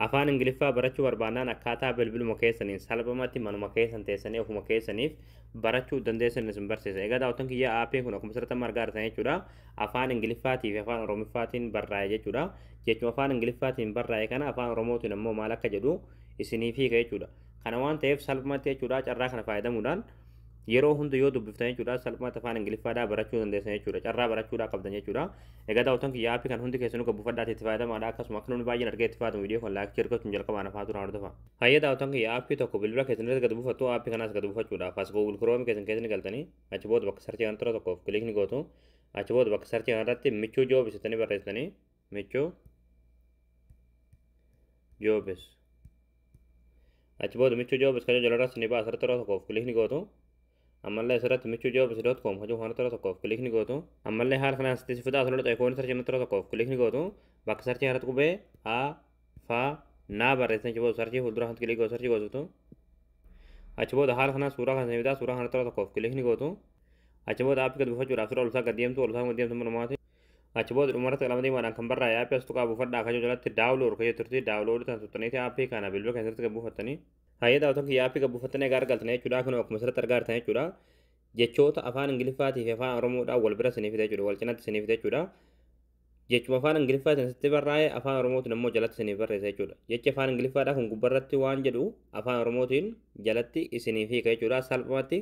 afaan ingiliffaa barachuu barbaannaan akkaataa bilbiluma keessaniin salphumatti manuma keessan teessanii ofuma keessaniif barachuu dandeessan isin barsiisa. Egaa daawwattoon kiyya aappii kun akkuma sirriitti argaa jirtan jechuudha. Afaan ingiliffaatii fi afaan oromiffaatiin barraa'e jechuudha. Jechuun afaan ingiliffaatiin barraa'e kana afaan oromootiin ammoo maal akka jedhu isinii fiiga jechuudha. Kana waan ta'eef salphumatti jechuudha carraa kana fayyadamuudhaan yeroo hunda yoo dubbiftan jechuudha salphumatti afaan ingiliffaadhaa barachuu dandeessan jechuudha. Carraa barachuudhaa qabdan jechuudha. Egaa daawwattoon kiyya aappii kan hundi keessanuu gabbufadhaatti itti fayyadamaadha. Akkasuma akka namni baay'een argee itti fayyadamu viidiyoo kan laayik jirkachuun jalqabaan afaa turaan hordofa. Hayyee daawwattoon kiyya aappii tokko bilbila keessanitti gad buufattu aappii kanaas gad buufachuudhaaf as Google Chrome keessan galtanii achi booda bakka sarchii kan tura tokkoof kilikni gootu achi booda bakka sarchii kanarratti michuu joobis jettanii barreessitanii michuu joobis achi booda michuu joobis kan jalarratti ni baasa tura tokkoof kilikni gootu ammallee asirratti michuujobis.com hojii kana tura tokkoof kilikni gootu ammallee haala kanaan sitti fidaa asirratti ikoonii sarchii tura tokkoof kilikni gootu bakka sarchii kanatti qubee a fa naa barreessan achi booda sarchii fuuldura kanatti kilikni gootu sarchii gootu achi booda haala kanaan suuraa kan fidaa suuraa kana tura tokkoof kilikni gootu achi booda aappii gad buufachuudhaaf sura olusaa gad deemtu manumaati achi booda dhumarratti qalama diimaadhaan kan barraa'e aappii as tuqaa buufadhaa kan jalatti daawulood kan jetturti daawulood tan tuttaniiti aappii kana bilbila keessatti gad buufattanii hayyee daawwattoon kiyya aappii gad buufattanii egaa argaltan jechuudha kun akkuma sirriitti argaa jirtan jechuudha jechoota afaan ingiliffaatii fi afaan oromoodhaan wal bira isiniif fide jechuudha wal cinatti isiniif fide jechuudha jechuma afaan ingiliffaatiin sitti barraa'e afaan oromootiin ammoo jalatti isiniif barreessa jechuudha jechi afaan ingiliffaadhaa kun gubbarratti waan jedhu afaan oromootiin jalatti isiniif hiika jechuudha salphumatti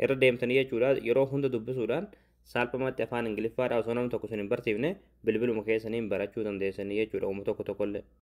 irra deemtanii jechuudha yeroo hunda dubbisuudhaan salphumatti afaan ingiliffaadhaa osoo namni tokko isin hin barsiifne bilbiluma keessaniin barachuu dandeessanii jechuudha uummata tokkollee.